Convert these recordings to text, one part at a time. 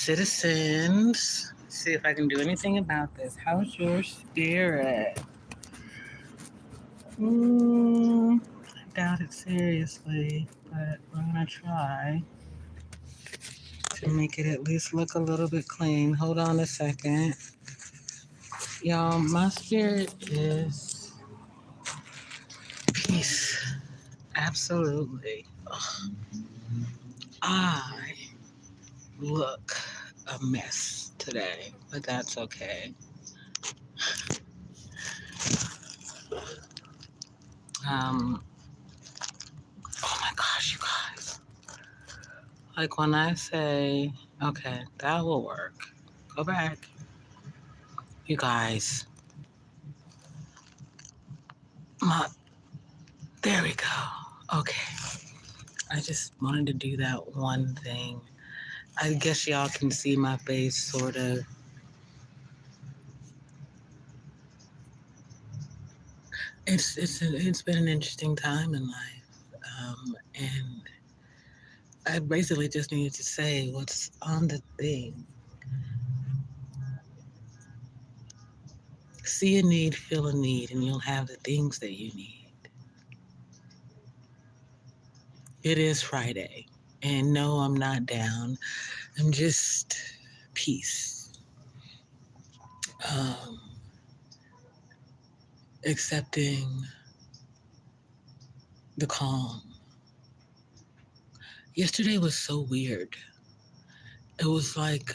citizens. Let's see if I can do anything about this. How's your spirit? I doubt it seriously, but we're gonna try to make it at least look a little bit clean. Hold on a second. Y'all, my spirit is peace. Absolutely. I look a mess today, but that's okay. Um, oh my gosh, you guys. Like when I say, okay, that will work. Go back. You guys, my, there we go. Okay. I just wanted to do that one thing. I guess y'all can see my face sort of. It's been an interesting time in life. And I basically just needed to say what's on the thing. See a need, feel a need, and you'll have the things that you need. It is Friday. And no, I'm not down. I'm just peace. Um, Accepting the calm. Yesterday was so weird. It was like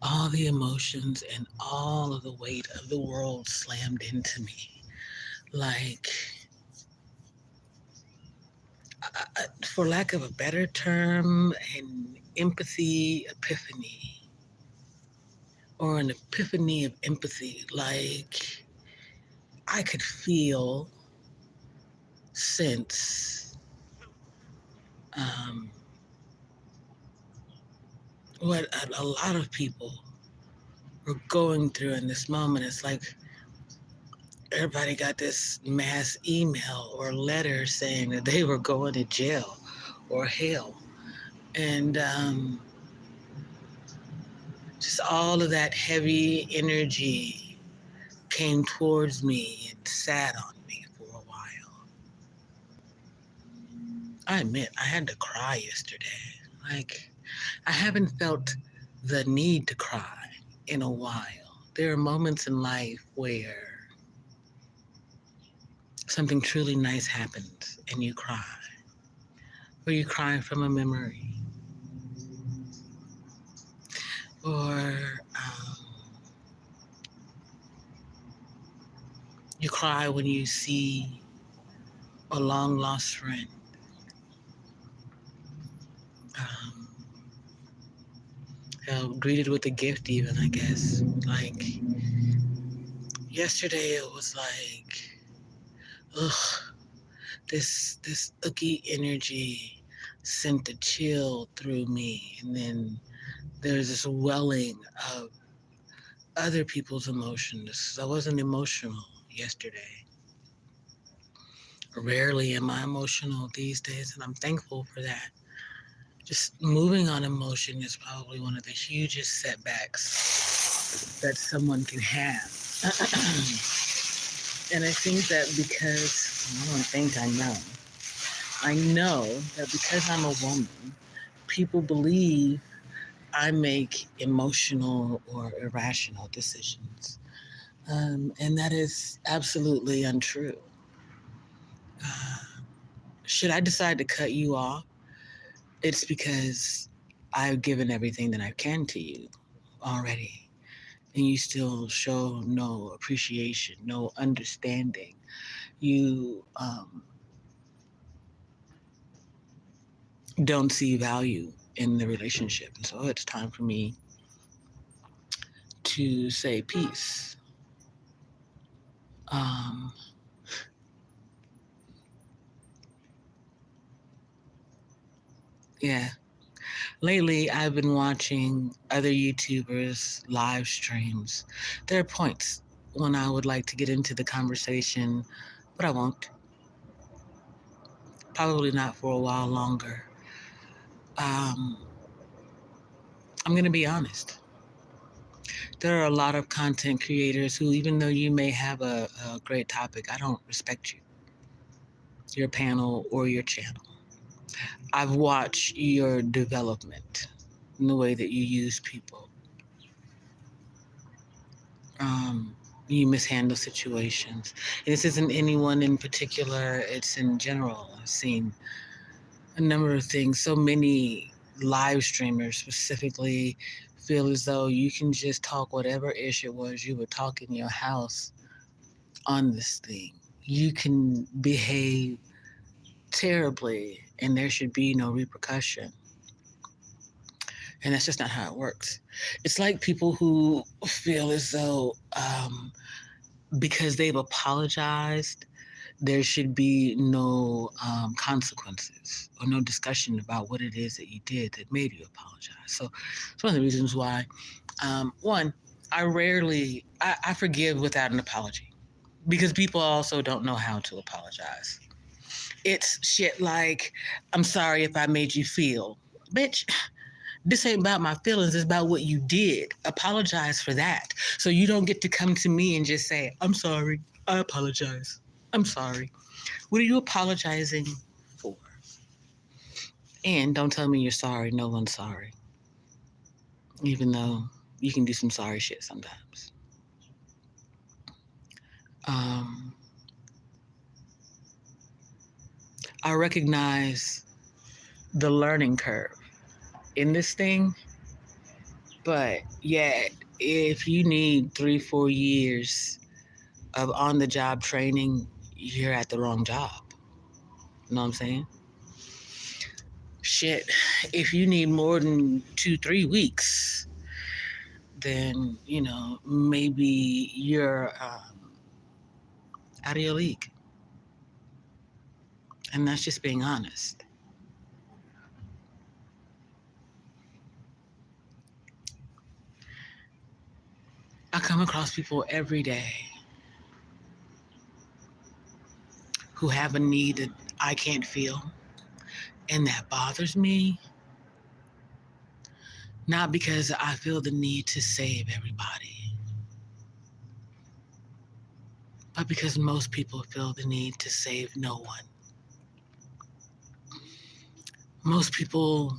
all the emotions and all of the weight of the world slammed into me. Like, for lack of a better term, an empathy epiphany, or an epiphany of empathy. Like, I could feel, sense, um, what a lot of people were going through in this moment. It's like everybody got this mass email or letter saying that they were going to jail or hell. And just all of that heavy energy came towards me and sat on me for a while. I admit, I had to cry yesterday. Like, I haven't felt the need to cry in a while. There are moments in life where something truly nice happens and you cry, or you cry from a memory, or you cry when you see a long lost friend. Um, Greeted with a gift, even, I guess. Like, yesterday it was like, ugh, this icky energy sent a chill through me. And then there's this welling of other people's emotions. I wasn't emotional yesterday. Rarely am I emotional these days, and I'm thankful for that. Just moving on emotion is probably one of the hugest setbacks that someone can have. And I think that because, I don't think I know that because I'm a woman, people believe I make emotional or irrational decisions. And that is absolutely untrue. Uh, should I decide to cut you off, it's because I've given everything that I can to you already. And you still show no appreciation, no understanding. You don't see value in the relationship. And so it's time for me to say peace. Um, yeah. Lately, I've been watching other YouTubers' live streams. There are points when I would like to get into the conversation, but I won't. Probably not for a while longer. I'm going to be honest. There are a lot of content creators who, even though you may have a great topic, I don't respect you, your panel, or your channel. I've watched your development in the way that you use people. You mishandle situations. And this isn't anyone in particular, it's in general. I've seen a number of things. So many live streamers specifically feel as though you can just talk whatever ish it was you would talk in your house on this thing. You can behave terribly and there should be no repercussion. And that's just not how it works. It's like people who feel as though because they've apologized, there should be no consequences or no discussion about what it is that you did that made you apologize. So it's one of the reasons why, one, I forgive without an apology because people also don't know how to apologize. It's shit like, I'm sorry if I made you feel. Bitch, this ain't about my feelings, it's about what you did. Apologize for that. So you don't get to come to me and just say, I'm sorry, I apologize. I'm sorry. What are you apologizing for? And don't tell me you're sorry. No one's sorry. Even though you can do some sorry shit sometimes. I recognize the learning curve in this thing, but yet, if you need 3-4 years of on-the-job training, you're at the wrong job. You know what I'm saying? Shit, if you need more than 2-3 weeks, then, maybe you're out of your league. And that's just being honest. I come across people every day who have a need that I can't feel, and that bothers me. Not because I feel the need to save everybody, but because most people feel the need to save no one. Most people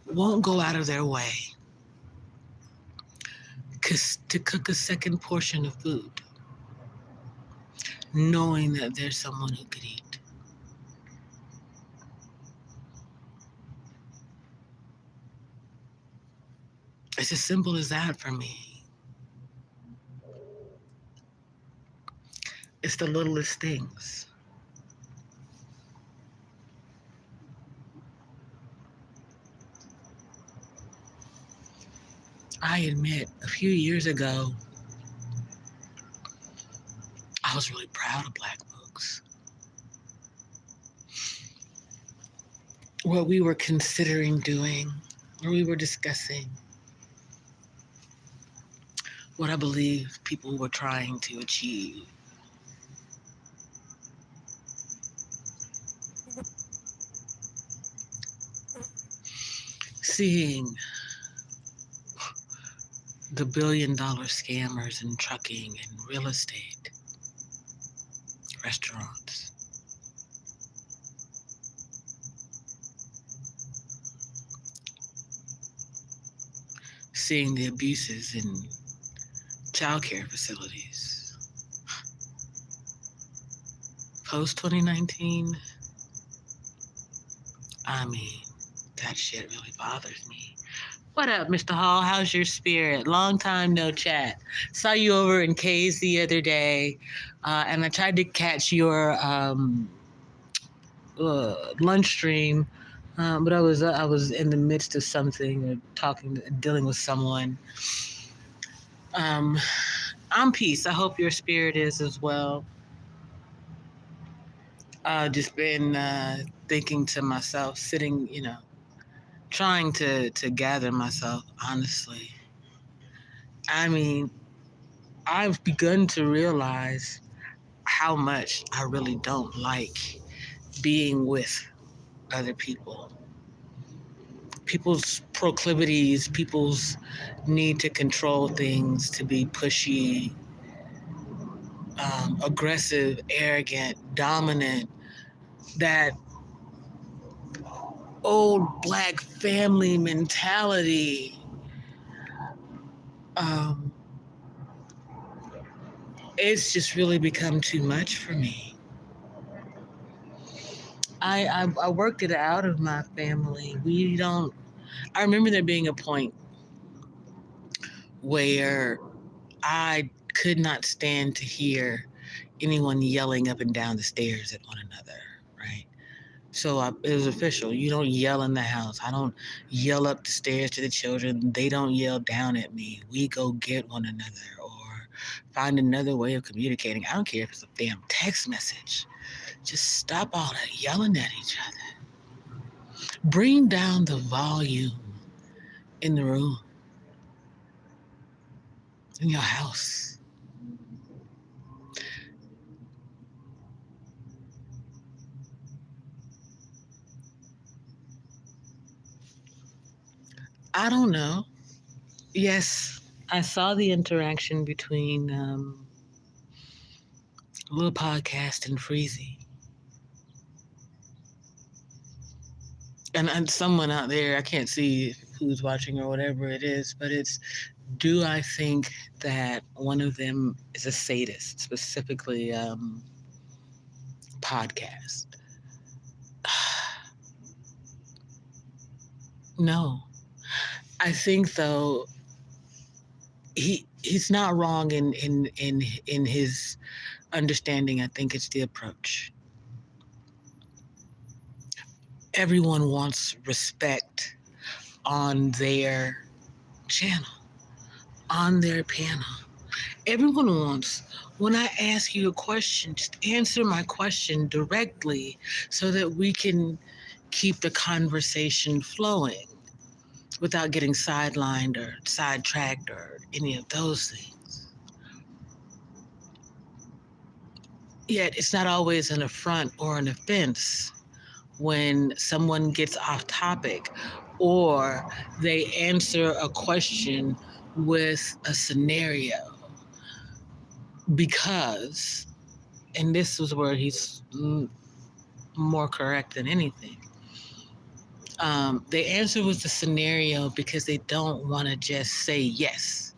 won't go out of their way to cook a second portion of food, knowing that there's someone who could eat. It's as simple as that for me. It's the littlest things. I admit, a few years ago, I was really proud of Black folks. What we were considering doing, what we were discussing, what I believe people were trying to achieve. Seeing the billion-dollar scammers in trucking and real estate, restaurants. Seeing the abuses in childcare facilities. Post-2019, I mean, that shit really bothers me. What up, Mr. Hall? How's your spirit? Long time no chat. Saw you over in K's the other day, and I tried to catch your lunch stream, but I was in the midst of something, dealing with someone. I'm peace. I hope your spirit is as well. Just been thinking to myself, sitting, trying to gather myself, honestly. I mean, I've begun to realize how much I really don't like being with other people. People's proclivities, people's need to control things, to be pushy, aggressive, arrogant, dominant, that old black family mentality. Um, it's just really become too much for me. I worked it out of my family. We don't. I remember there being a point where I could not stand to hear anyone yelling up and down the stairs at one another. Right. So it was official. You don't yell in the house. I don't yell up the stairs to the children. They don't yell down at me. We go get one another or find another way of communicating. I don't care if it's a damn text message. Just stop all that yelling at each other. Bring down the volume in the room, in your house. I don't know. Yes, I saw the interaction between Little Podcast and Freezy. And someone out there, I can't see who's watching or whatever it is, but it's, do I think that one of them is a sadist, specifically podcast? No. I think though he's not wrong in his understanding. I think it's the approach. Everyone wants respect on their channel, on their panel. Everyone wants, when I ask you a question, just answer my question directly so that we can keep the conversation flowing without getting sidelined or sidetracked or any of those things. Yet it's not always an affront or an offense when someone gets off topic or they answer a question with a scenario, because, and this was where he's more correct than anything, they answer with the scenario because they don't want to just say yes,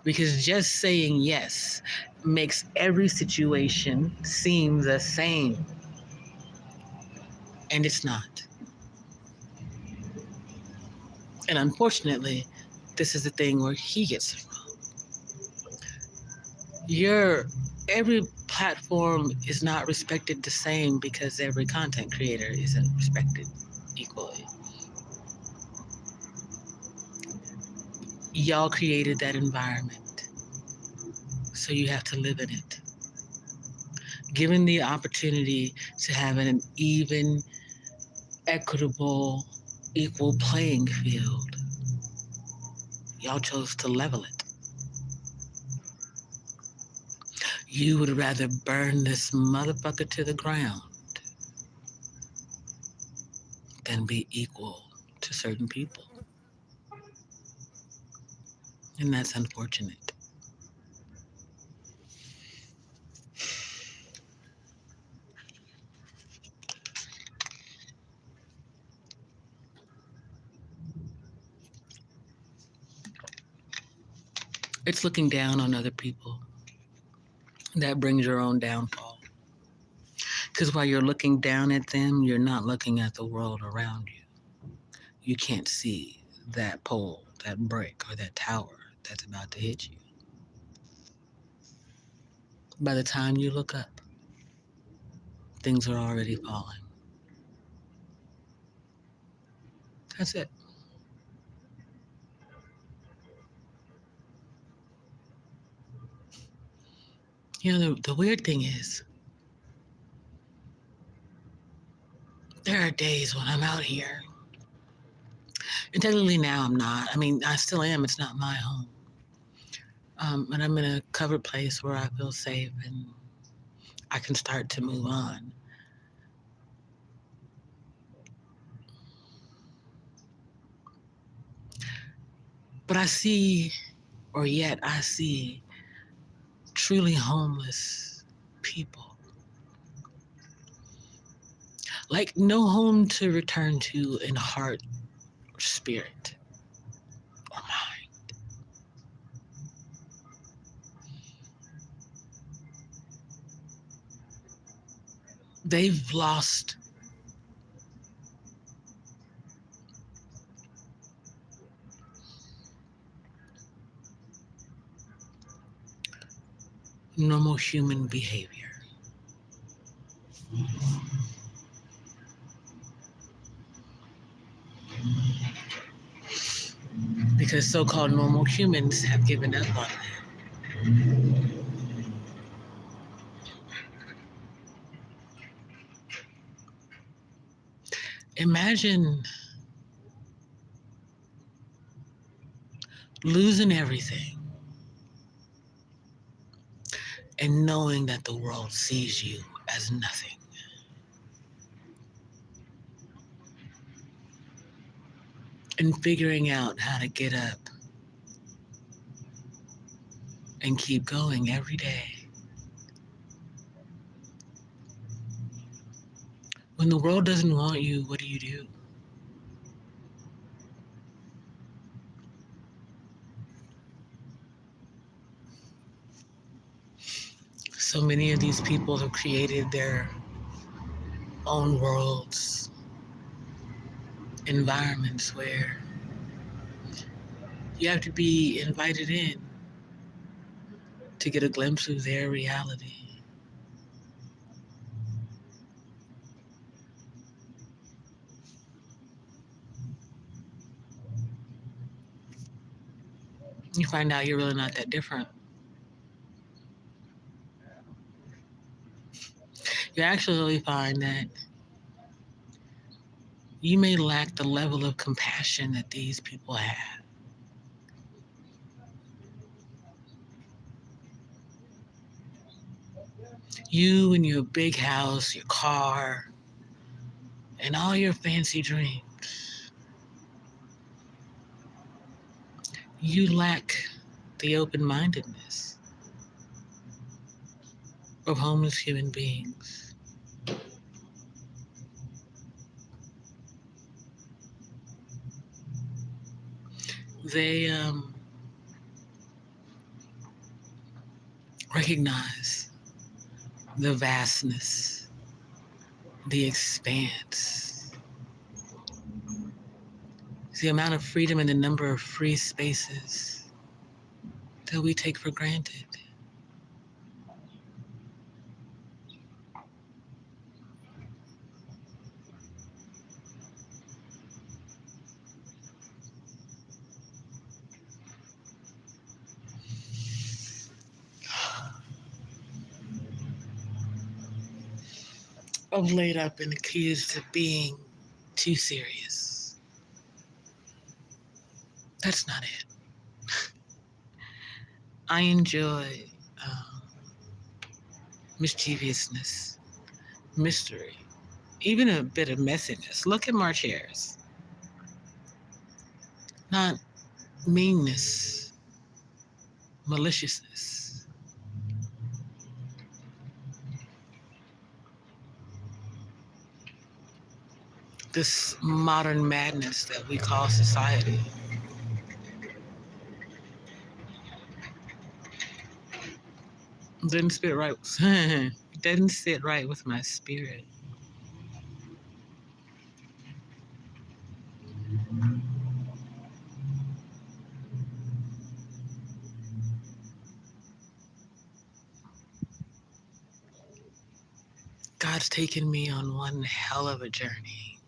because just saying yes makes every situation seem the same, and it's not. And unfortunately, this is the thing where he gets it wrong. Every platform is not respected the same because every content creator isn't respected equally. Y'all created that environment, so you have to live in it. Given the opportunity to have an even, equitable, equal playing field, y'all chose to level it. You would rather burn this motherfucker to the ground than be equal to certain people. And that's unfortunate. It's looking down on other people that brings your own downfall. Because while you're looking down at them, you're not looking at the world around you. You can't see that pole, that brick, or that tower that's about to hit you. By the time you look up, things are already falling. That's it. You know, the weird thing is, there are days when I'm out here, and technically now I'm not. I mean, I still am. It's not my home. But I'm in a covered place where I feel safe and I can start to move on. But I see, or yet I see, truly homeless people. Like no home to return to in heart or spirit or mind. They've lost normal human behavior. Because so-called normal humans have given up on that. Imagine losing everything and knowing that the world sees you as nothing. And figuring out how to get up and keep going every day. When the world doesn't want you, what do you do? So many of these people have created their own worlds, environments where you have to be invited in to get a glimpse of their reality. You find out you're really not that different. You actually find that you may lack the level of compassion that these people have. You and your big house, your car, and all your fancy dreams. You lack the open-mindedness of homeless human beings. They recognize the vastness, the expanse, the amount of freedom and the number of free spaces that we take for granted. Of late, I've been accused of being too serious. That's not it. I enjoy mischievousness, mystery, even a bit of messiness. Look at Matriarch. Not meanness, maliciousness. This modern madness that we call society. Didn't sit right. Didn't sit right with my spirit. God's taken me on one hell of a journey.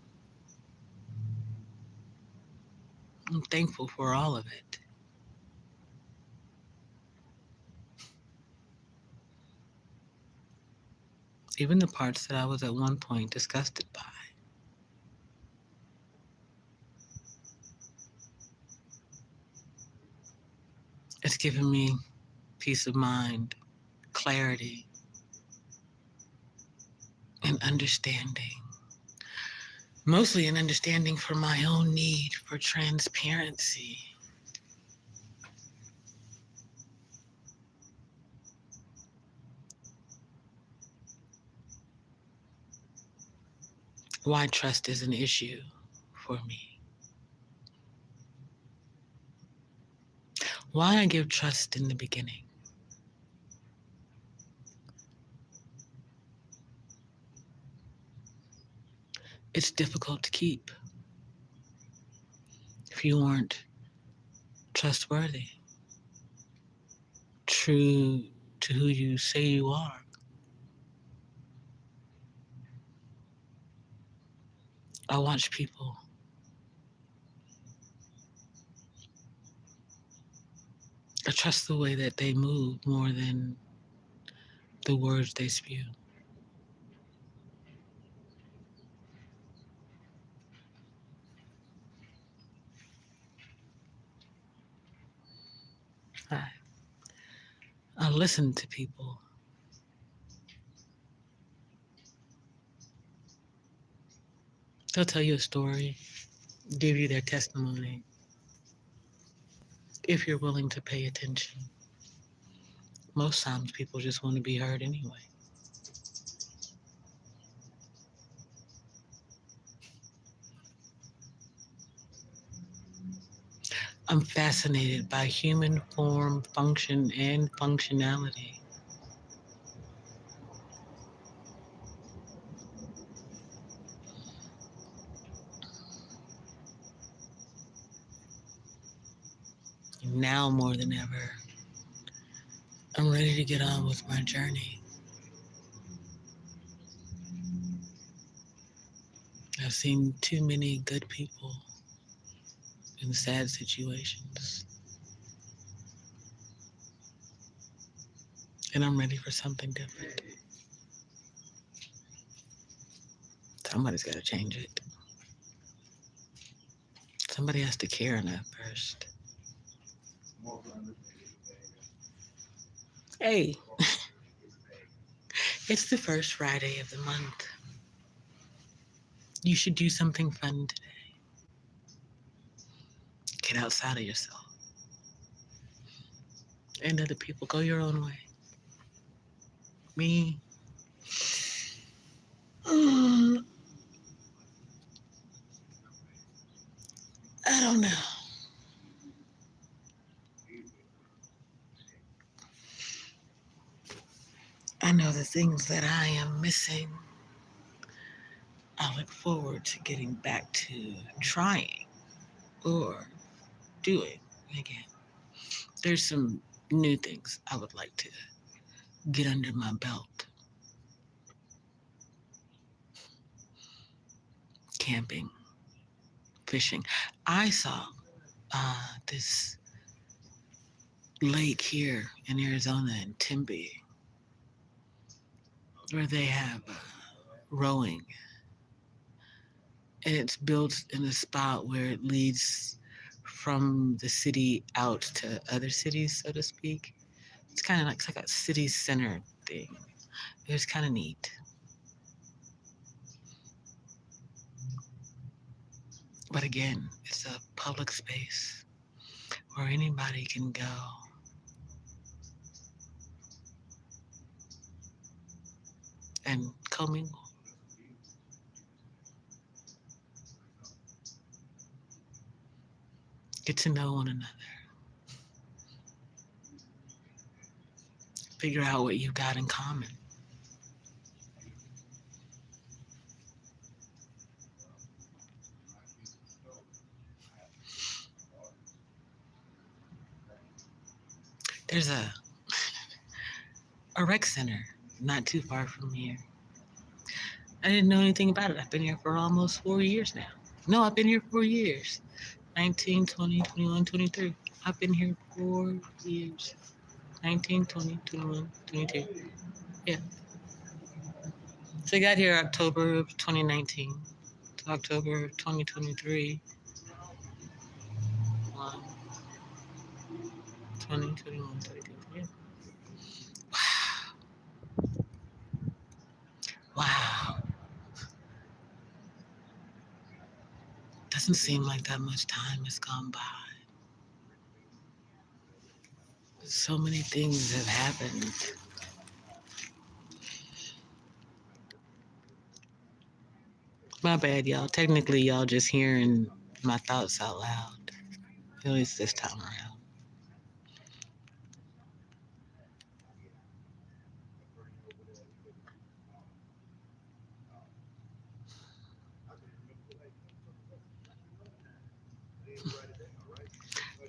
I'm thankful for all of it. Even the parts that I was at one point disgusted by. It's given me peace of mind, clarity, and understanding. Mostly an understanding for my own need for transparency. why trust is an issue for me, why I give trust in the beginning. It's difficult to keep if you aren't trustworthy, true to who you say you are. I watch people I trust the way that they move more than the words they spew. I, I listen to people. They'll tell you a story, give you their testimony, if you're willing to pay attention. Most times people just want to be heard anyway. I'm fascinated by human form, function, and functionality. Now more than ever, I'm ready to get on with my journey. I've seen too many good people in sad situations, and I'm ready for something different. Somebody's got to change it. Somebody has to care enough first. Hey, it's the first Friday of the month. You should do something fun today. Get outside of yourself. And other people, go your own way. Me, I don't know. I know the things that I am missing. I look forward to getting back to trying or doing again. There's some new things I would like to get under my belt. Camping, fishing. I saw this lake here in Arizona in Tempe where they have rowing, and it's built in a spot where it leads from the city out to other cities, so to speak. It's kind of like, it's like a city center thing. It was kind of neat. But again, it's a public space where anybody can go and commingle. Get to know one another. Figure out what you've got in common. There's a rec center not too far from here. I didn't know anything about it. I've been here for almost 4 years now. No, I've been here 4 years. 19, 20, 21, 23. I've been here 4 years. 19, 20, 21, 22. Yeah. So I got here October of 2019 to October of 2023. 20, 21, 22. Yeah. Wow. Wow. Doesn't seem like that much time has gone by. So many things have happened. My bad, y'all. Technically, y'all just hearing my thoughts out loud. At least this time around.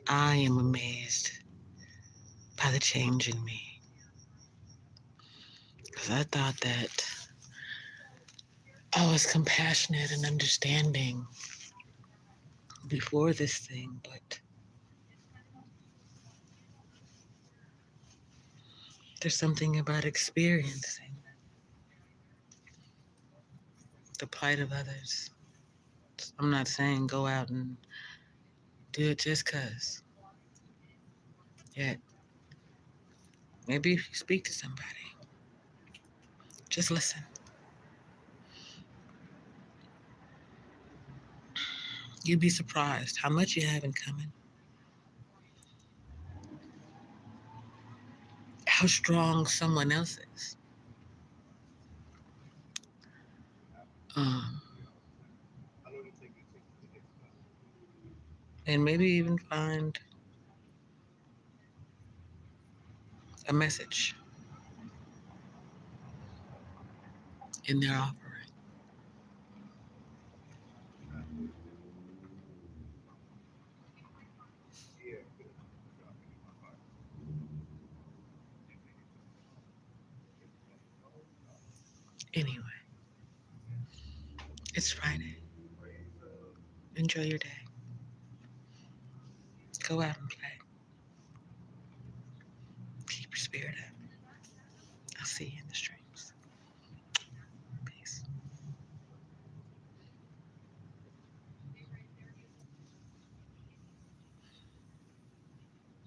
I am amazed by the change in me. Because I thought that I was compassionate and understanding before this thing, but there's something about experiencing the plight of others. I'm not saying go out and do it just 'cause. Yet, maybe if you speak to somebody, just listen. You'd be surprised how much you have in common, how strong someone else is. Um, and maybe even find a message in their offering. Anyway, it's Friday. Enjoy your day. Go out and play. Keep your spirit up. I'll see you in the street.